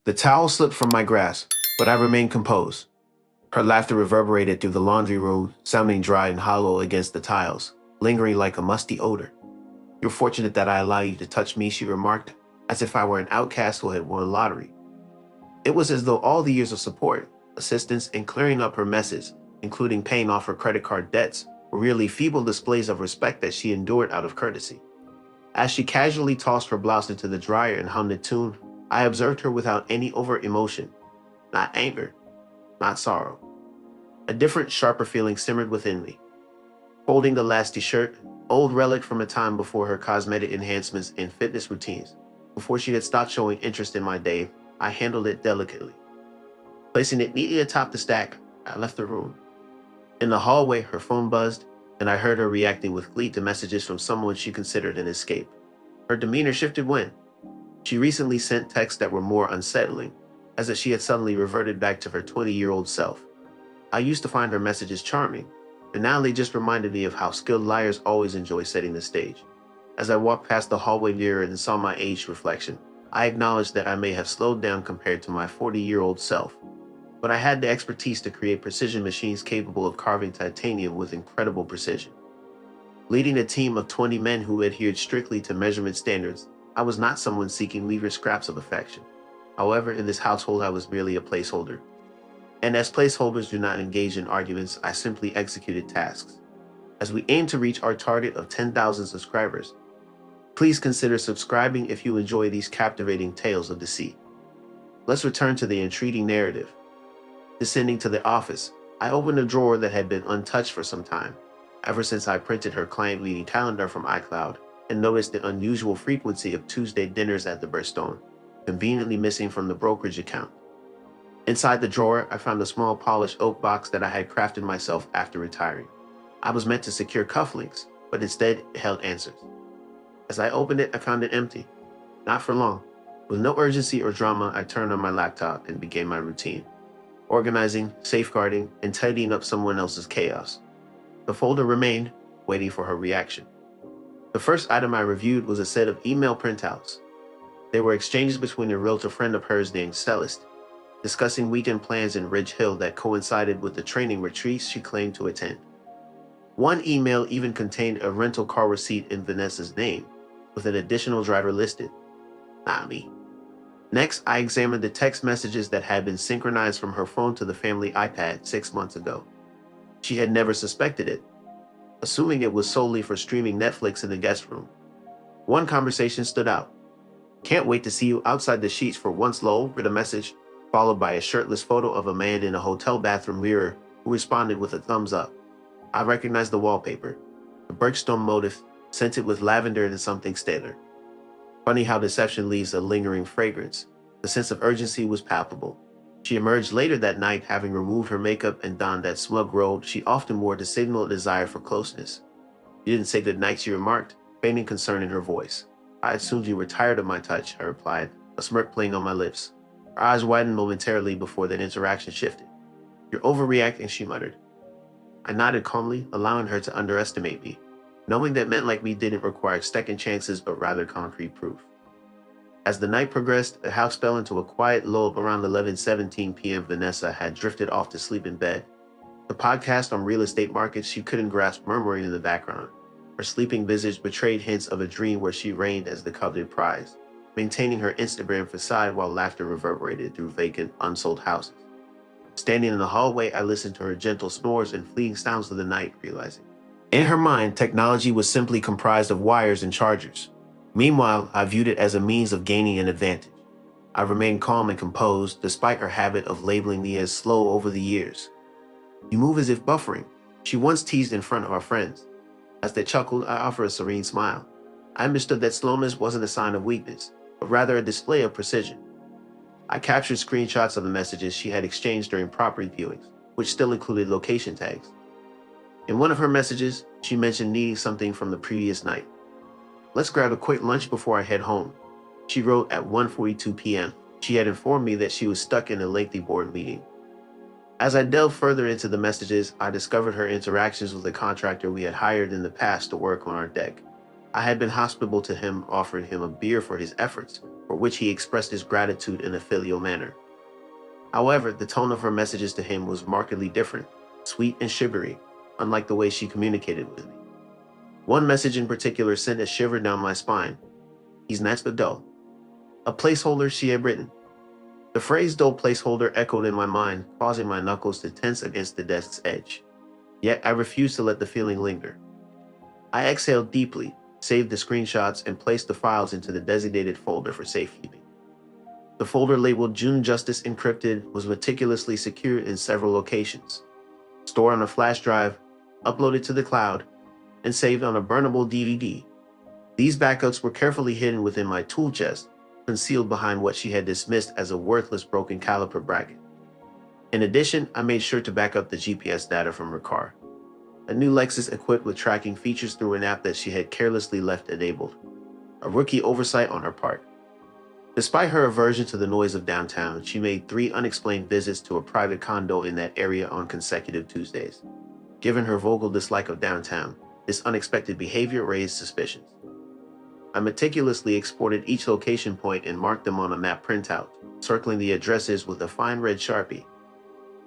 The towel slipped from my grasp, but I remained composed. Her laughter reverberated through the laundry room, sounding dry and hollow against the tiles, lingering like a musty odor. "You're fortunate that I allow you to touch me," she remarked, as if I were an outcast who had won a lottery. It was as though all the years of support, assistance, and clearing up her messes, including paying off her credit card debts, were really feeble displays of respect that she endured out of courtesy. As she casually tossed her blouse into the dryer and hummed a tune, I observed her without any overt emotion, not anger, not sorrow. A different, sharper feeling simmered within me. Holding the last t-shirt, old relic from a time before her cosmetic enhancements and fitness routines, before she had stopped showing interest in my day, I handled it delicately. Placing it neatly atop the stack, I left the room. In the hallway, her phone buzzed, and I heard her reacting with glee to messages from someone she considered an escape. Her demeanor shifted when she recently sent texts that were more unsettling, as if she had suddenly reverted back to her 20-year-old self. I used to find her messages charming, and now they just reminded me of how skilled liars always enjoy setting the stage. As I walked past the hallway mirror and saw my aged reflection, I acknowledged that I may have slowed down compared to my 40-year-old self, but I had the expertise to create precision machines capable of carving titanium with incredible precision. Leading a team of 20 men who adhered strictly to measurement standards, I was not someone seeking meager scraps of affection. However, in this household, I was merely a placeholder. And as placeholders do not engage in arguments, I simply executed tasks. As we aim to reach our target of 10,000 subscribers, please consider subscribing if you enjoy these captivating tales of deceit. Let's return to the intriguing narrative. Descending to the office, I opened a drawer that had been untouched for some time, ever since I printed her client meeting calendar from iCloud, and noticed the unusual frequency of Tuesday dinners at the Burstone, conveniently missing from the brokerage account. Inside the drawer, I found a small polished oak box that I had crafted myself after retiring. I was meant to secure cufflinks, but instead it held answers. As I opened it, I found it empty. Not for long. With no urgency or drama, I turned on my laptop and began my routine, organizing, safeguarding, and tidying up someone else's chaos. The folder remained, waiting for her reaction. The first item I reviewed was a set of email printouts. They were exchanges between a realtor friend of hers named Celeste, discussing weekend plans in Ridge Hill that coincided with the training retreats she claimed to attend. One email even contained a rental car receipt in Vanessa's name, with an additional driver listed. Not me. Next, I examined the text messages that had been synchronized from her phone to the family iPad 6 months ago. She had never suspected it, assuming it was solely for streaming Netflix in the guest room. One conversation stood out. "Can't wait to see you outside the sheets for once, lol," read a message, followed by a shirtless photo of a man in a hotel bathroom mirror who responded with a thumbs up. I recognized the wallpaper, the birchstone motif, scented with lavender and something stellar. Funny how deception leaves a lingering fragrance. The sense of urgency was palpable. She emerged later that night, having removed her makeup and donned that smug robe she often wore to signal a desire for closeness. "You didn't say good night," she remarked, feigning concern in her voice. "I assumed you were tired of my touch," I replied, a smirk playing on my lips. Her eyes widened momentarily before that interaction shifted. "You're overreacting," she muttered. I nodded calmly, allowing her to underestimate me, knowing that men like me didn't require second chances but rather concrete proof. As the night progressed, the house fell into a quiet lull. Around 11:17 p.m. Vanessa had drifted off to sleep in bed. The podcast on real estate markets she couldn't grasp murmuring in the background. Her sleeping visage betrayed hints of a dream where she reigned as the coveted prize, maintaining her Instagram facade while laughter reverberated through vacant, unsold houses. Standing in the hallway, I listened to her gentle snores and fleeting sounds of the night, realizing in her mind, technology was simply comprised of wires and chargers. Meanwhile, I viewed it as a means of gaining an advantage. I remained calm and composed, despite her habit of labeling me as slow over the years. "You move as if buffering," she once teased in front of our friends. As they chuckled, I offered a serene smile. I understood that slowness wasn't a sign of weakness, but rather a display of precision. I captured screenshots of the messages she had exchanged during property viewings, which still included location tags. In one of her messages, she mentioned needing something from the previous night. "Let's grab a quick lunch before I head home," she wrote at 1:42 p.m. She had informed me that she was stuck in a lengthy board meeting. As I delved further into the messages, I discovered her interactions with a contractor we had hired in the past to work on our deck. I had been hospitable to him, offering him a beer for his efforts, for which he expressed his gratitude in a filial manner. However, the tone of her messages to him was markedly different, sweet and shivery, unlike the way she communicated with me. One message in particular sent a shiver down my spine. "He's next to dull." A placeholder she had written. The phrase "dull placeholder" echoed in my mind, causing my knuckles to tense against the desk's edge. Yet I refused to let the feeling linger. I exhaled deeply, saved the screenshots, and placed the files into the designated folder for safekeeping. The folder labeled June Justice Encrypted was meticulously secured in several locations, stored on a flash drive, uploaded to the cloud, and saved on a burnable DVD. These backups were carefully hidden within my tool chest, concealed behind what she had dismissed as a worthless broken caliper bracket. In addition, I made sure to back up the GPS data from her car, a new Lexus equipped with tracking features through an app that she had carelessly left enabled. A rookie oversight on her part. Despite her aversion to the noise of downtown, she made 3 unexplained visits to a private condo in that area on consecutive Tuesdays. Given her vocal dislike of downtown, this unexpected behavior raised suspicions. I meticulously exported each location point and marked them on a map printout, circling the addresses with a fine red Sharpie.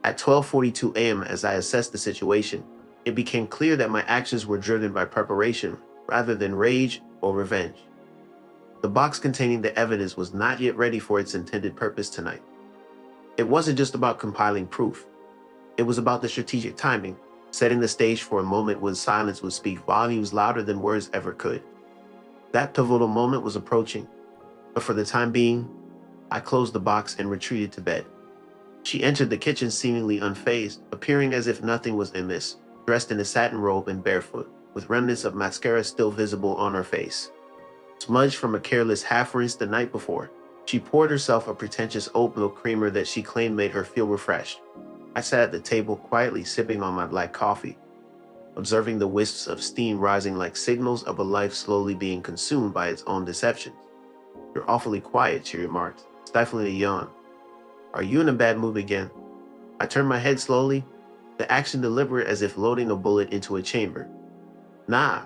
At 12:42 a.m., as I assessed the situation, it became clear that my actions were driven by preparation rather than rage or revenge. The box containing the evidence was not yet ready for its intended purpose tonight. It wasn't just about compiling proof. It was about the strategic timing, setting the stage for a moment when silence would speak volumes louder than words ever could. That pivotal moment was approaching, but for the time being, I closed the box and retreated to bed. She entered the kitchen seemingly unfazed, appearing as if nothing was amiss, dressed in a satin robe and barefoot, with remnants of mascara still visible on her face. Smudged from a careless half-rinse the night before, she poured herself a pretentious oat milk creamer that she claimed made her feel refreshed. I sat at the table quietly sipping on my black coffee, observing the wisps of steam rising like signals of a life slowly being consumed by its own deceptions. "You're awfully quiet," she remarked, stifling a yawn. "Are you in a bad mood again?" I turned my head slowly, the action deliberate as if loading a bullet into a chamber. "Nah,"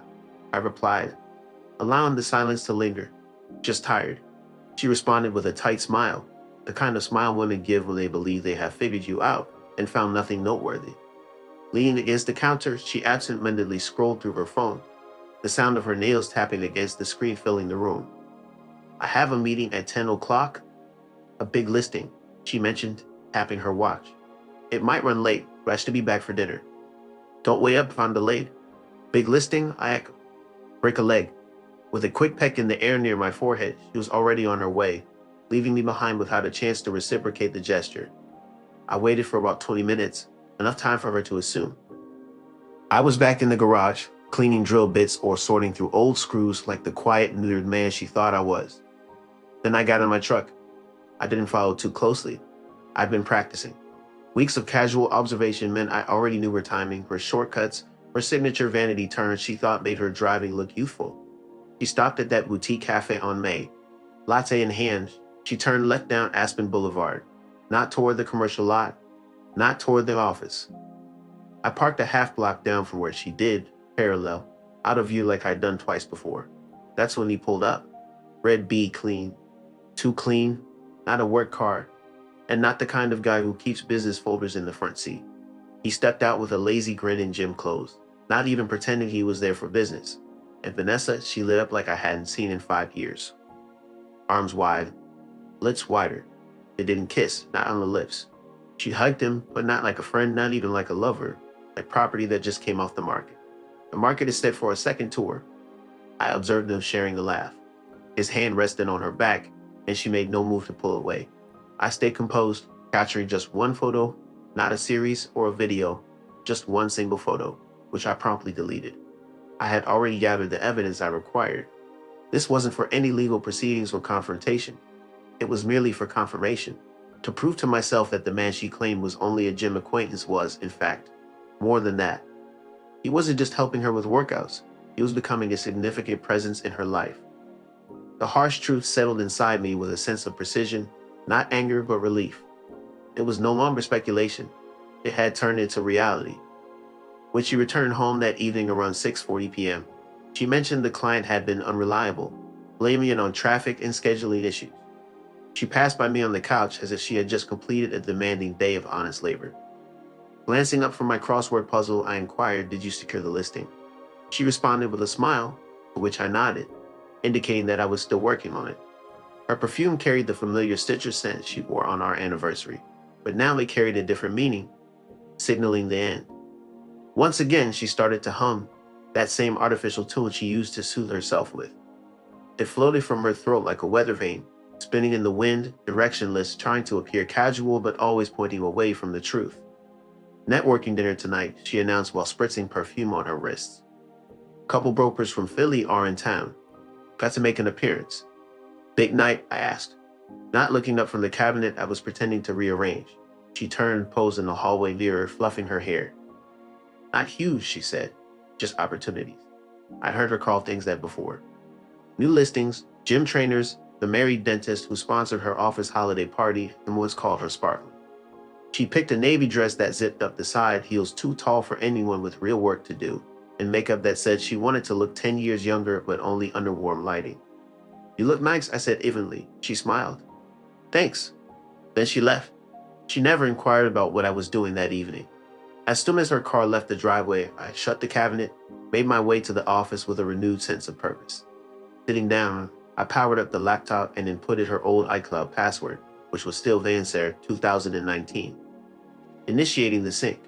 I replied, allowing the silence to linger. "Just tired." She responded with a tight smile, the kind of smile women give when they believe they have figured you out and found nothing noteworthy. Leaning against the counter, she absent-mindedly scrolled through her phone, the sound of her nails tapping against the screen filling the room. "I have a meeting at 10 o'clock. A big listing," she mentioned, tapping her watch. "It might run late, but I should be back for dinner." "Don't wait up if I'm delayed." "Big listing?" I echoed. "Break a leg." With a quick peck in the air near my forehead, she was already on her way, leaving me behind without a chance to reciprocate the gesture. I waited for about 20 minutes, enough time for her to assume. I was back in the garage, cleaning drill bits or sorting through old screws like the quiet, neutered man she thought I was. Then I got in my truck. I didn't follow too closely. I'd been practicing. Weeks of casual observation meant I already knew her timing, her shortcuts, her signature vanity turns she thought made her driving look youthful. She stopped at that boutique cafe on May. Latte in hand, she turned left down Aspen Boulevard, not toward the commercial lot, not toward the office. I parked a half block down from where she did, parallel, out of view like I'd done twice before. That's when he pulled up. Red B clean. Too clean, not a work car, and not the kind of guy who keeps business folders in the front seat. He stepped out with a lazy grin in gym clothes, not even pretending he was there for business. And Vanessa, she lit up like I hadn't seen in 5 years. Arms wide, lips wider. They didn't kiss, not on the lips. She hugged him, but not like a friend, not even like a lover, like property that just came off the market. The market is set for a second tour. I observed them sharing a laugh. His hand rested on her back, and she made no move to pull away. I stayed composed, capturing just one photo, not a series or a video, just one single photo, which I promptly deleted. I had already gathered the evidence I required. This wasn't for any legal proceedings or confrontation. It was merely for confirmation, to prove to myself that the man she claimed was only a gym acquaintance was, in fact, more than that. He wasn't just helping her with workouts, he was becoming a significant presence in her life. The harsh truth settled inside me with a sense of precision, not anger but relief. It was no longer speculation. It had turned into reality. When she returned home that evening around 6:40 p.m., she mentioned the client had been unreliable, blaming it on traffic and scheduling issues. She passed by me on the couch as if she had just completed a demanding day of honest labor. Glancing up from my crossword puzzle, I inquired, "Did you secure the listing?" She responded with a smile, to which I nodded, indicating that I was still working on it. Her perfume carried the familiar citrus scent she wore on our anniversary, but now it carried a different meaning, signaling the end. Once again, she started to hum, that same artificial tune she used to soothe herself with. It floated from her throat like a weather vane, spinning in the wind, directionless, trying to appear casual but always pointing away from the truth. "Networking dinner tonight," she announced while spritzing perfume on her wrists. "Couple brokers from Philly are in town. Got to make an appearance." "Big night?" I asked. Not looking up from the cabinet I was pretending to rearrange. She turned, posed in the hallway mirror, fluffing her hair. "Not huge," she said. "Just opportunities." I'd heard her call things that before. New listings, gym trainers, the married dentist who sponsored her office holiday party, and once called her sparkling. She picked a navy dress that zipped up the side, heels too tall for anyone with real work to do, and makeup that said she wanted to look 10 years younger but only under warm lighting. "You look nice," I said evenly. She smiled. "Thanks." Then she left. She never inquired about what I was doing that evening. As soon as her car left the driveway, I shut the cabinet, made my way to the office with a renewed sense of purpose. Sitting down, I powered up the laptop and inputted her old iCloud password, which was still Vansair 2019. Initiating the sync.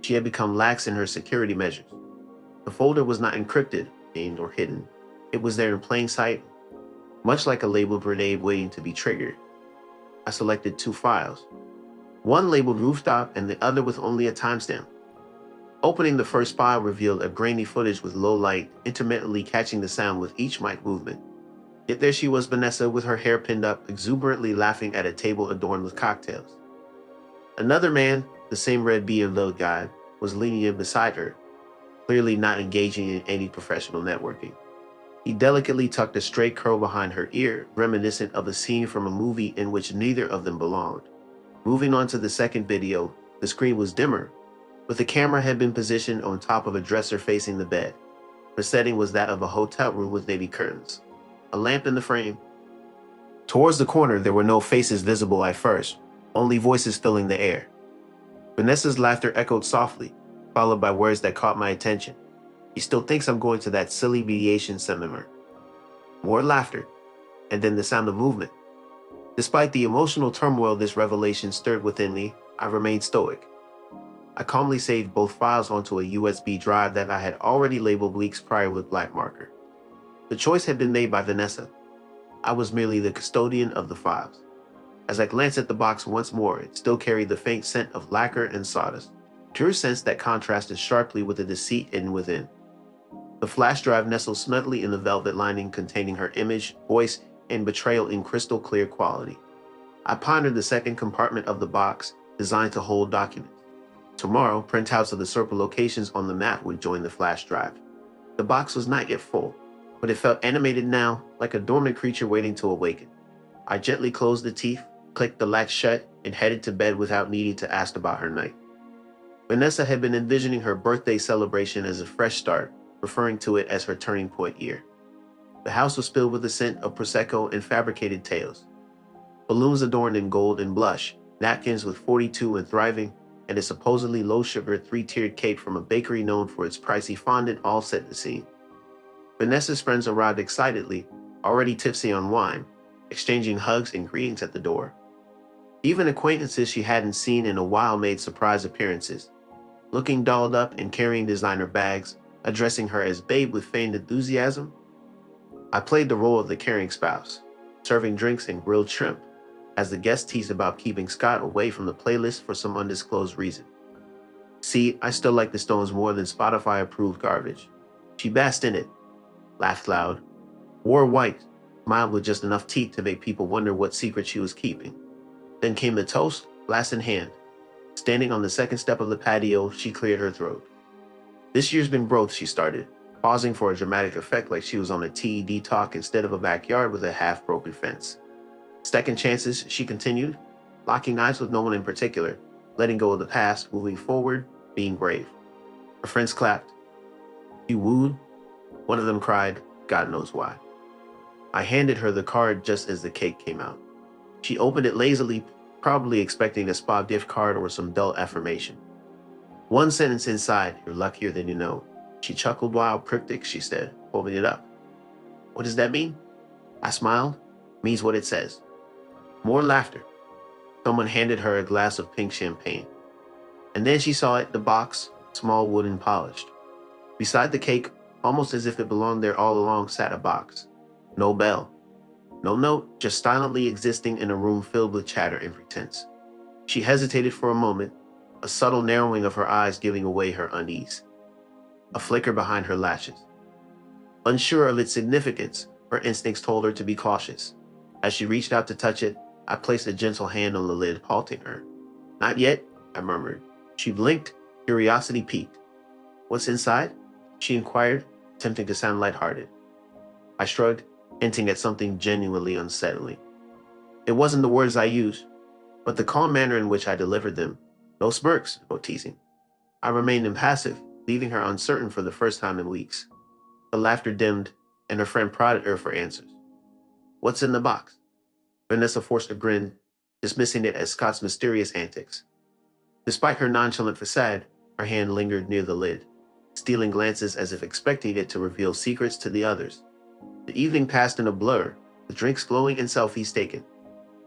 She had become lax in her security measures. The folder was not encrypted, named, or hidden. It was there in plain sight, much like a labeled grenade waiting to be triggered. I selected two files, one labeled rooftop and the other with only a timestamp. Opening the first file revealed a grainy footage with low light, intermittently catching the sound with each mic movement. Yet there she was, Vanessa, with her hair pinned up, exuberantly laughing at a table adorned with cocktails. Another man, the same red BMW guy, was leaning in beside her, clearly not engaging in any professional networking. He delicately tucked a stray curl behind her ear, reminiscent of a scene from a movie in which neither of them belonged. Moving on to the second video, the screen was dimmer, but the camera had been positioned on top of a dresser facing the bed. The setting was that of a hotel room with navy curtains. A lamp in the frame. Towards the corner, there were no faces visible at first, only voices filling the air. Vanessa's laughter echoed softly, followed by words that caught my attention. "He still thinks I'm going to that silly mediation seminar." More laughter, and then the sound of movement. Despite the emotional turmoil this revelation stirred within me, I remained stoic. I calmly saved both files onto a USB drive that I had already labeled weeks prior with black marker. The choice had been made by Vanessa. I was merely the custodian of the files. As I glanced at the box once more, it still carried the faint scent of lacquer and sawdust, pure scents that contrasted sharply with the deceit hidden within. The flash drive nestled snugly in the velvet lining containing her image, voice, and betrayal in crystal clear quality. I pondered the second compartment of the box, designed to hold documents. Tomorrow, printouts of the circle locations on the map would join the flash drive. The box was not yet full, but it felt animated now, like a dormant creature waiting to awaken. I gently closed the teeth, clicked the latch shut, and headed to bed without needing to ask about her night. Vanessa had been envisioning her birthday celebration as a fresh start, referring to it as her turning point year. The house was filled with the scent of Prosecco and fabricated tales. Balloons adorned in gold and blush, napkins with 42 and thriving, and a supposedly low-sugar three-tiered cake from a bakery known for its pricey fondant all set the scene. Vanessa's friends arrived excitedly, already tipsy on wine, exchanging hugs and greetings at the door. Even acquaintances she hadn't seen in a while made surprise appearances, looking dolled up and carrying designer bags, addressing her as babe with feigned enthusiasm. I played the role of the caring spouse, serving drinks and grilled shrimp, as the guests teased about keeping Scott away from the playlist for some undisclosed reason. "See, I still like the Stones more than Spotify-approved garbage." She basked in it, laughed loud, wore white, smiled with just enough teeth to make people wonder what secret she was keeping. Then came the toast, glass in hand. Standing on the second step of the patio, she cleared her throat. "This year's been growth," she started, pausing for a dramatic effect like she was on a TED talk instead of a backyard with a half-broken fence. "Second chances," she continued, locking eyes with no one in particular, letting go of the past, moving forward, being brave. Her friends clapped. "You wooed?" One of them cried, God knows why. I handed her the card just as the cake came out. She opened it lazily, probably expecting a spa gift card or some dull affirmation. One sentence inside, "You're luckier than you know." She chuckled while cryptic, she said, holding it up. "What does that mean?" I smiled. "Means what it says." More laughter. Someone handed her a glass of pink champagne. And then she saw it, the box, small, wooden, polished. Beside the cake, almost as if it belonged there all along, sat a box. No bell. No note, just silently existing in a room filled with chatter and pretense. She hesitated for a moment, a subtle narrowing of her eyes giving away her unease. A flicker behind her lashes. Unsure of its significance, her instincts told her to be cautious. As she reached out to touch it, I placed a gentle hand on the lid, halting her. "Not yet," I murmured. She blinked, curiosity piqued. "What's inside?" she inquired, attempting to sound lighthearted. I shrugged, hinting at something genuinely unsettling. It wasn't the words I used, but the calm manner in which I delivered them. No smirks, no teasing. I remained impassive, leaving her uncertain for the first time in weeks. The laughter dimmed, and her friend prodded her for answers. "What's in the box?" Vanessa forced a grin, dismissing it as Scott's mysterious antics. Despite her nonchalant facade, her hand lingered near the lid, stealing glances as if expecting it to reveal secrets to the others. The evening passed in a blur, with drinks flowing and selfies taken.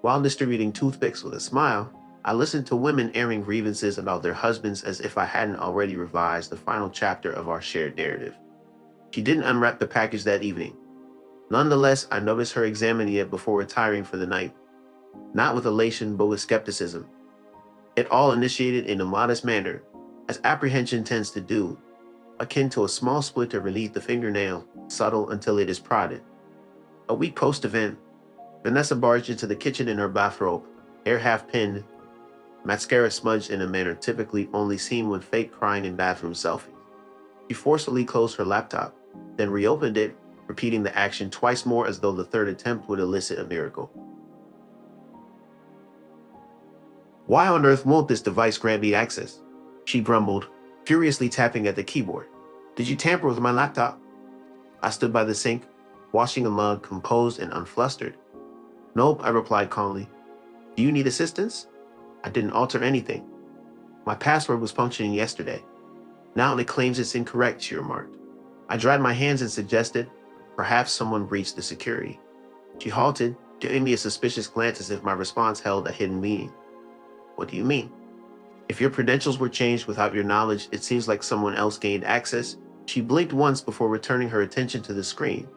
While distributing toothpicks with a smile, I listened to women airing grievances about their husbands as if I hadn't already revised the final chapter of our shared narrative. She didn't unwrap the package that evening. Nonetheless, I noticed her examining it before retiring for the night, not with elation but with skepticism. It all initiated in a modest manner, as apprehension tends to do, akin to a small splinter beneath the fingernail, subtle until it is prodded. A week post-event, Vanessa barged into the kitchen in her bathrobe, hair half pinned, mascara smudged in a manner typically only seen when fake crying in bathroom selfies. She forcefully closed her laptop, then reopened it, repeating the action twice more as though the third attempt would elicit a miracle. "Why on earth won't this device grant me access?" she grumbled, furiously tapping at the keyboard. "Did you tamper with my laptop?" I stood by the sink, washing a mug, composed and unflustered. "Nope," I replied calmly. "Do you need assistance?" "I didn't alter anything. My password was functioning yesterday. Now it claims it's incorrect," she remarked. I dried my hands and suggested, "Perhaps someone breached the security." She halted, giving me a suspicious glance as if my response held a hidden meaning. "What do you mean?" "If your credentials were changed without your knowledge, it seems like someone else gained access." She blinked once before returning her attention to the screen.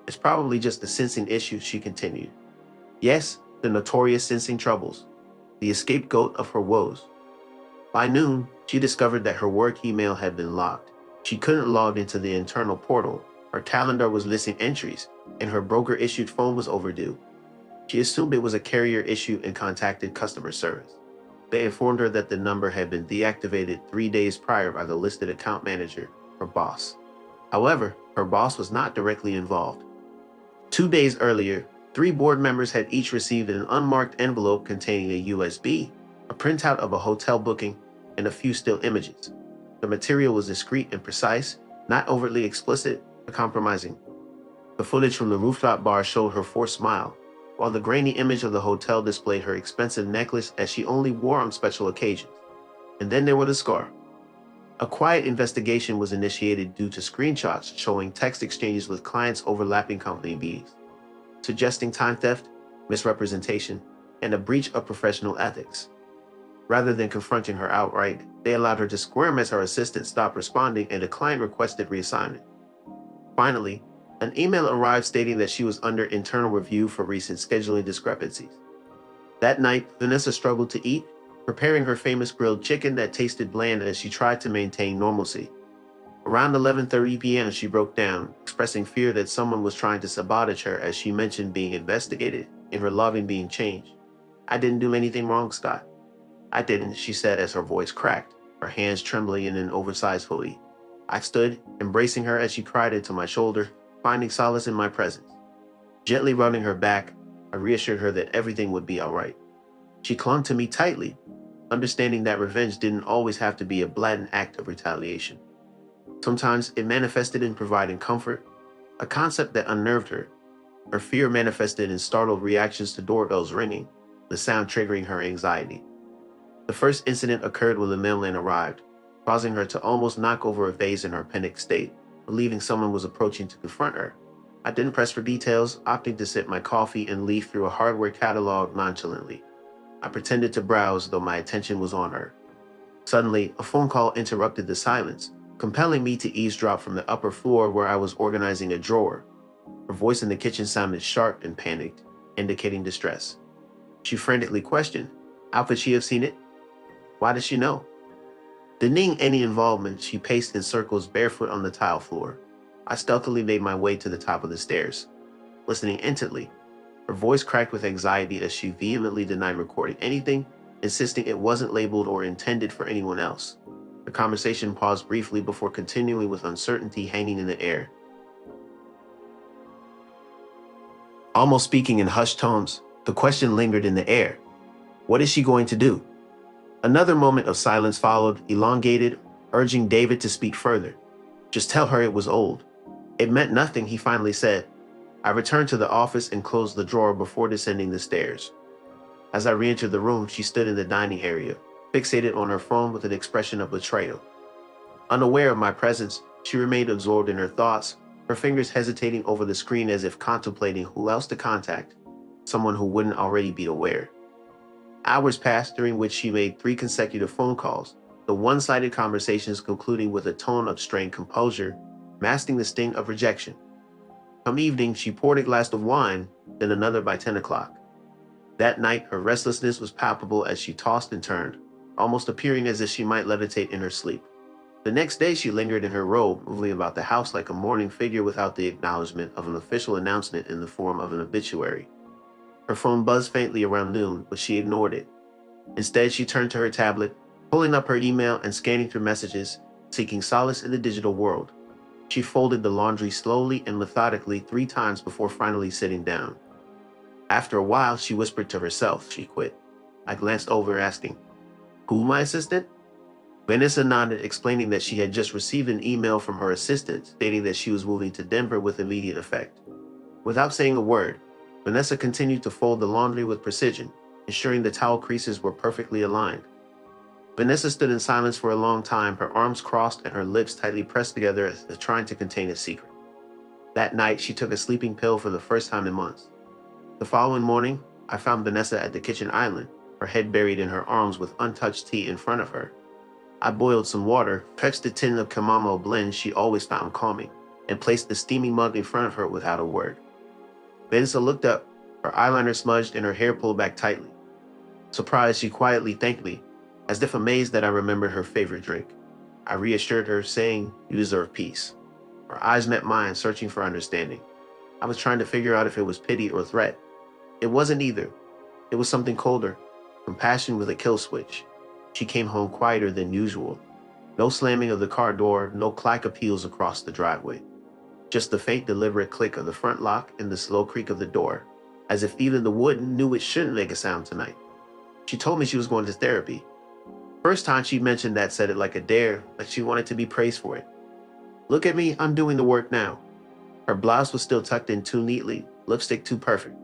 "It's probably just a sensing issue," she continued. "Yes, the notorious sensing troubles, the scapegoat of her woes." By noon, she discovered that her work email had been locked. She couldn't log into the internal portal, her calendar was missing entries, and her broker-issued phone was overdue. She assumed it was a carrier issue and contacted customer service. They informed her that the number had been deactivated 3 days prior by the listed account manager, her boss. However, her boss was not directly involved. 2 days earlier, 3 board members had each received an unmarked envelope containing a USB, a printout of a hotel booking, and a few still images. The material was discreet and precise, not overtly explicit or compromising. The footage from the rooftop bar showed her forced smile, while the grainy image of the hotel displayed her expensive necklace as she only wore on special occasions. And then there was the scar. A quiet investigation was initiated due to screenshots showing text exchanges with clients overlapping company meetings, suggesting time theft, misrepresentation, and a breach of professional ethics. Rather than confronting her outright, they allowed her to squirm as her assistant stopped responding and the client requested reassignment. Finally, an email arrived stating that she was under internal review for recent scheduling discrepancies. That night, Vanessa struggled to eat, preparing her famous grilled chicken that tasted bland as she tried to maintain normalcy. Around 11:30 p.m., she broke down, expressing fear that someone was trying to sabotage her as she mentioned being investigated and her login being changed. "I didn't do anything wrong, Scott." "I didn't," she said as her voice cracked, her hands trembling in an oversized hoodie. I stood, embracing her as she cried into my shoulder, finding solace in my presence. Gently rubbing her back, I reassured her that everything would be all right. She clung to me tightly, understanding that revenge didn't always have to be a blatant act of retaliation. Sometimes it manifested in providing comfort, a concept that unnerved her, Her fear manifested in startled reactions to doorbells ringing, the sound triggering her anxiety. The first incident occurred when the mailman arrived, causing her to almost knock over a vase in her panicked state, believing someone was approaching to confront her. I didn't press for details, opting to sip my coffee and leaf through a hardware catalog nonchalantly. I pretended to browse, though my attention was on her. Suddenly, a phone call interrupted the silence, compelling me to eavesdrop from the upper floor where I was organizing a drawer. Her voice in the kitchen sounded sharp and panicked, indicating distress. She frantically questioned, how could she have seen it? Why did she know? Denying any involvement, she paced in circles barefoot on the tile floor. I stealthily made my way to the top of the stairs, listening intently. Her voice cracked with anxiety as she vehemently denied recording anything, insisting it wasn't labeled or intended for anyone else. The conversation paused briefly before continuing with uncertainty hanging in the air. Almost speaking in hushed tones, the question lingered in the air. What is she going to do? Another moment of silence followed, elongated, urging David to speak further. Just tell her it was old. It meant nothing, he finally said. I returned to the office and closed the drawer before descending the stairs. As I re-entered the room, she stood in the dining area, fixated on her phone with an expression of betrayal. Unaware of my presence, she remained absorbed in her thoughts, her fingers hesitating over the screen as if contemplating who else to contact, someone who wouldn't already be aware. Hours passed, during which she made 3 consecutive phone calls, the one-sided conversations concluding with a tone of strained composure, masking the sting of rejection. Come evening, she poured a glass of wine, then another by 10 o'clock. That night, her restlessness was palpable as she tossed and turned, almost appearing as if she might levitate in her sleep. The next day, she lingered in her robe, moving about the house like a mourning figure without the acknowledgement of an official announcement in the form of an obituary. Her phone buzzed faintly around noon, but she ignored it. Instead, she turned to her tablet, pulling up her email and scanning through messages, seeking solace in the digital world. She folded the laundry slowly and methodically 3 times before finally sitting down. After a while, she whispered to herself she quit. I glanced over, asking, "Who, my assistant?" Vanessa nodded, explaining that she had just received an email from her assistant stating that she was moving to Denver with immediate effect. Without saying a word, Vanessa continued to fold the laundry with precision, ensuring the towel creases were perfectly aligned. Vanessa stood in silence for a long time, her arms crossed and her lips tightly pressed together as if trying to contain a secret. That night, she took a sleeping pill for the first time in months. The following morning, I found Vanessa at the kitchen island, her head buried in her arms with untouched tea in front of her. I boiled some water, fetched the tin of chamomile blend she always found calming, and placed the steaming mug in front of her without a word. Vanessa looked up, her eyeliner smudged and her hair pulled back tightly. Surprised, she quietly thanked me, as if amazed that I remembered her favorite drink. I reassured her, saying, "You deserve peace." Her eyes met mine, searching for understanding. I was trying to figure out if it was pity or threat. It wasn't either. It was something colder, compassion with a kill switch. She came home quieter than usual. No slamming of the car door, no clack appeals across the driveway. Just the faint, deliberate click of the front lock and the slow creak of the door, as if even the wood knew it shouldn't make a sound tonight. She told me she was going to therapy. First time she mentioned that said it like a dare, like she wanted to be praised for it. Look at me, I'm doing the work now. Her blouse was still tucked in too neatly, lipstick too perfect.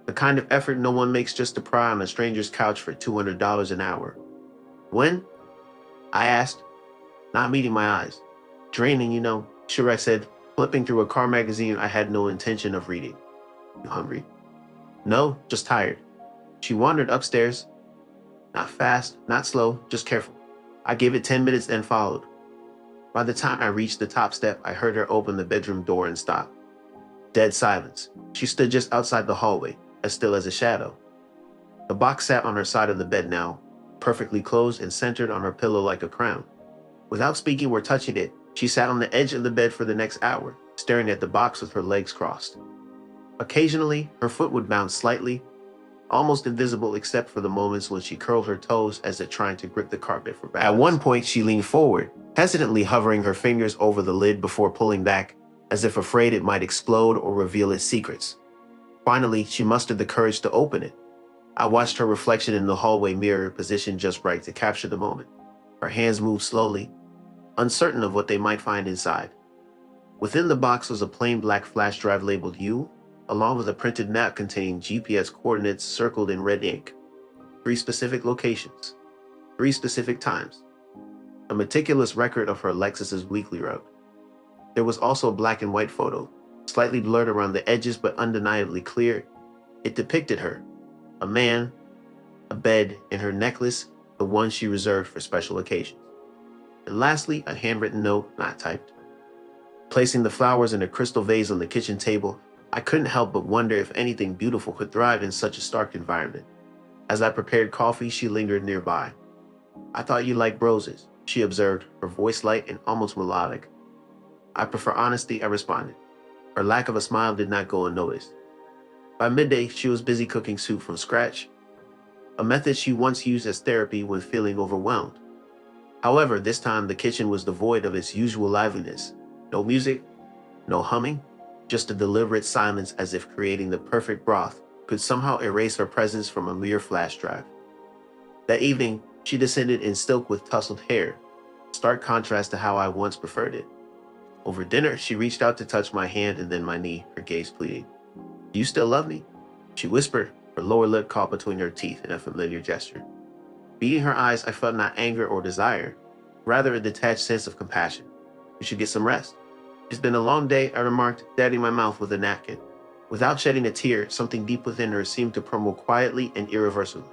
The kind of effort no one makes just to pry on a stranger's couch for $200 an hour. When? I asked, not meeting my eyes. Draining, sure I said, flipping through a car magazine I had no intention of reading. You hungry? No, just tired. She wandered upstairs. Not fast, not slow, just careful. I gave it 10 minutes and followed. By the time I reached the top step, I heard her open the bedroom door and stop. Dead silence. She stood just outside the hallway, as still as a shadow. The box sat on her side of the bed now, perfectly closed and centered on her pillow like a crown. Without speaking or touching it, she sat on the edge of the bed for the next hour, staring at the box with her legs crossed. Occasionally, her foot would bounce slightly, almost invisible except for the moments when she curled her toes as if trying to grip the carpet for balance. At one point, she leaned forward, hesitantly hovering her fingers over the lid before pulling back, as if afraid it might explode or reveal its secrets. Finally, she mustered the courage to open it. I watched her reflection in the hallway mirror, positioned just right to capture the moment. Her hands moved slowly, uncertain of what they might find inside. Within the box was a plain black flash drive labeled "You," along with a printed map containing GPS coordinates circled in red ink, 3 specific locations, 3 specific times, a meticulous record of her Lexus's weekly route. There was also a black and white photo, slightly blurred around the edges but undeniably clear. It depicted her, a man, a bed, and her necklace, the one she reserved for special occasions. And lastly, a handwritten note, not typed. Placing the flowers in a crystal vase on the kitchen table, I couldn't help but wonder if anything beautiful could thrive in such a stark environment. As I prepared coffee, she lingered nearby. "I thought you liked roses," she observed, her voice light and almost melodic. "I prefer honesty," I responded. Her lack of a smile did not go unnoticed. By midday, she was busy cooking soup from scratch, a method she once used as therapy when feeling overwhelmed. However, this time the kitchen was devoid of its usual liveliness. No music, no humming, just a deliberate silence, as if creating the perfect broth could somehow erase her presence from a mere flash drive. That evening, she descended in silk with tousled hair, stark contrast to how I once preferred it. Over dinner, she reached out to touch my hand and then my knee, her gaze pleading. "Do you still love me?" She whispered, her lower lip caught between her teeth in a familiar gesture. Meeting her eyes, I felt not anger or desire, rather a detached sense of compassion. "You should get some rest." "It's been a long day," I remarked, dabbing my mouth with a napkin. Without shedding a tear, something deep within her seemed to crumble quietly and irreversibly.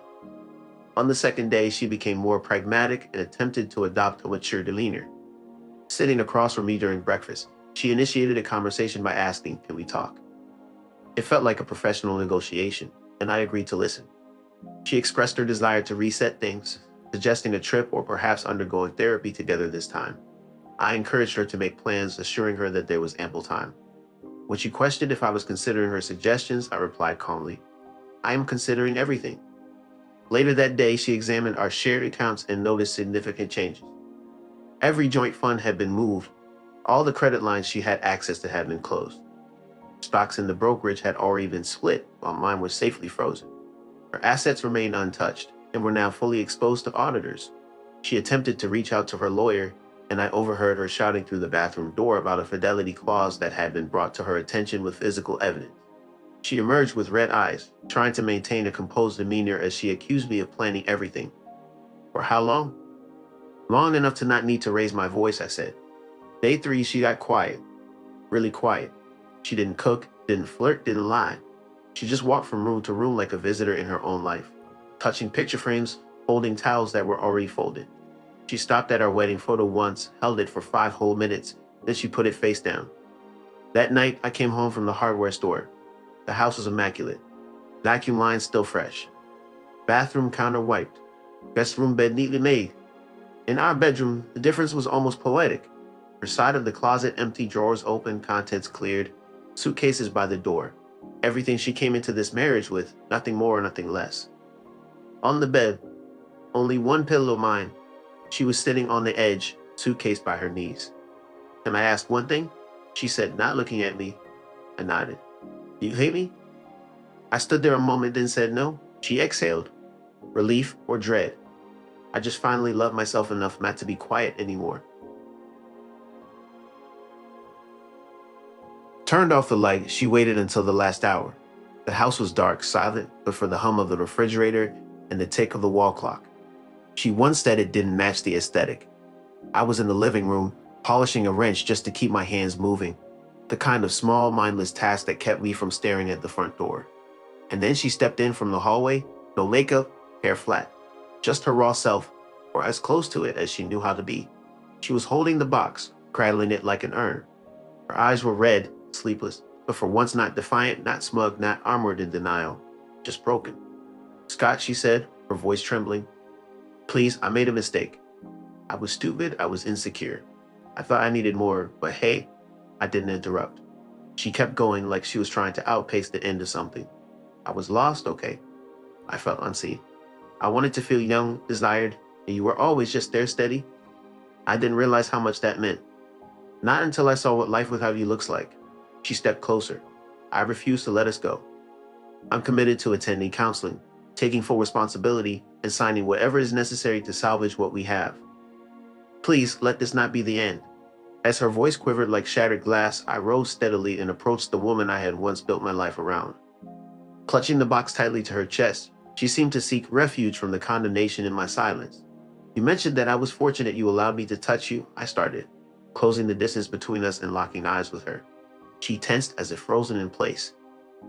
On the second day, she became more pragmatic and attempted to adopt a mature demeanor. Sitting across from me during breakfast, she initiated a conversation by asking, "Can we talk?" It felt like a professional negotiation, and I agreed to listen. She expressed her desire to reset things, suggesting a trip or perhaps undergoing therapy together this time. I encouraged her to make plans, assuring her that there was ample time. When she questioned if I was considering her suggestions, I replied calmly, "I am considering everything." Later that day, she examined our shared accounts and noticed significant changes. Every joint fund had been moved. All the credit lines she had access to had been closed. Stocks in the brokerage had already been split, while mine was safely frozen. Her assets remained untouched and were now fully exposed to auditors. She attempted to reach out to her lawyer, and I overheard her shouting through the bathroom door about a fidelity clause that had been brought to her attention with physical evidence. She emerged with red eyes, trying to maintain a composed demeanor as she accused me of planning everything. "For how long?" "Long enough to not need to raise my voice," I said. Day 3, she got quiet, really quiet. She didn't cook, didn't flirt, didn't lie. She just walked from room to room like a visitor in her own life, touching picture frames, holding towels that were already folded. She stopped at our wedding photo once, held it for 5 whole minutes, then she put it face down. That night, I came home from the hardware store. The house was immaculate. Vacuum lines still fresh. Bathroom counter wiped. Guest room bed neatly made. In our bedroom, the difference was almost poetic. Her side of the closet empty, drawers open, contents cleared, suitcases by the door. Everything she came into this marriage with, nothing more, nothing less. On the bed, only one pillow of mine. She was sitting on the edge, suitcase by her knees. "Can I ask one thing?" she said, not looking at me. I nodded. "Do you hate me?" I stood there a moment, then said no. She exhaled. Relief or dread. I just finally loved myself enough not to be quiet anymore. Turned off the light, she waited until the last hour. The house was dark, silent, but for the hum of the refrigerator and the tick of the wall clock. She once said it didn't match the aesthetic. I was in the living room, polishing a wrench just to keep my hands moving, the kind of small, mindless task that kept me from staring at the front door. And then she stepped in from the hallway, no makeup, hair flat, just her raw self, or as close to it as she knew how to be. She was holding the box, cradling it like an urn. Her eyes were red, sleepless, but for once not defiant, not smug, not armored in denial, just broken. "Scott," she said, her voice trembling, "please, I made a mistake. I was stupid, I was insecure. I thought I needed more, but hey," I didn't interrupt. She kept going like she was trying to outpace the end of something. "I was lost, okay." I felt unseen. "I wanted to feel young, desired, and you were always just there steady. I didn't realize how much that meant. Not until I saw what life without you looks like." She stepped closer. "I refuse to let us go. I'm committed to attending counseling, taking full responsibility, and signing whatever is necessary to salvage what we have. Please let this not be the end." As her voice quivered like shattered glass, I rose steadily and approached the woman I had once built my life around. Clutching the box tightly to her chest, she seemed to seek refuge from the condemnation in my silence. You mentioned that I was fortunate you allowed me to touch you, I started, closing the distance between us and locking eyes with her. She tensed as if frozen in place.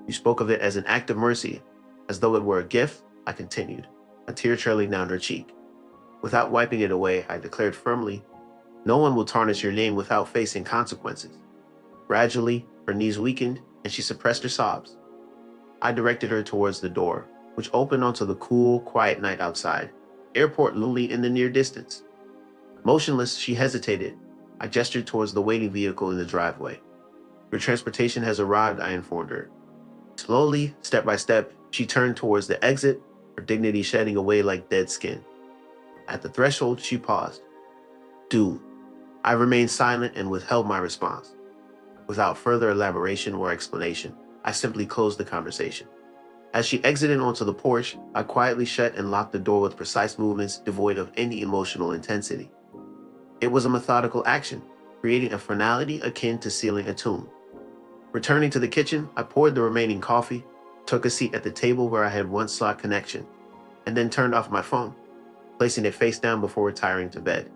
You spoke of it as an act of mercy, as though it were a gift, I continued, a tear trailing down her cheek. Without wiping it away, I declared firmly, no one will tarnish your name without facing consequences. Gradually, her knees weakened and she suppressed her sobs. I directed her towards the door, which opened onto the cool, quiet night outside, airport looming in the near distance. Motionless, she hesitated. I gestured towards the waiting vehicle in the driveway. Your transportation has arrived, I informed her. Slowly, step by step, she turned towards the exit, her dignity shedding away like dead skin. At the threshold, she paused. Dude. I remained silent and withheld my response. Without further elaboration or explanation, I simply closed the conversation. As she exited onto the porch, I quietly shut and locked the door with precise movements devoid of any emotional intensity. It was a methodical action, creating a finality akin to sealing a tomb. Returning to the kitchen, I poured the remaining coffee, took a seat at the table where I had once sought connection, and then turned off my phone, placing it face down before retiring to bed.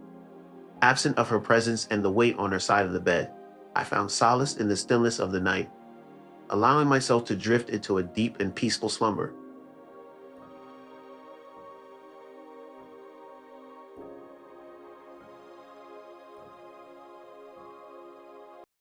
Absent of her presence and the weight on her side of the bed, I found solace in the stillness of the night, allowing myself to drift into a deep and peaceful slumber.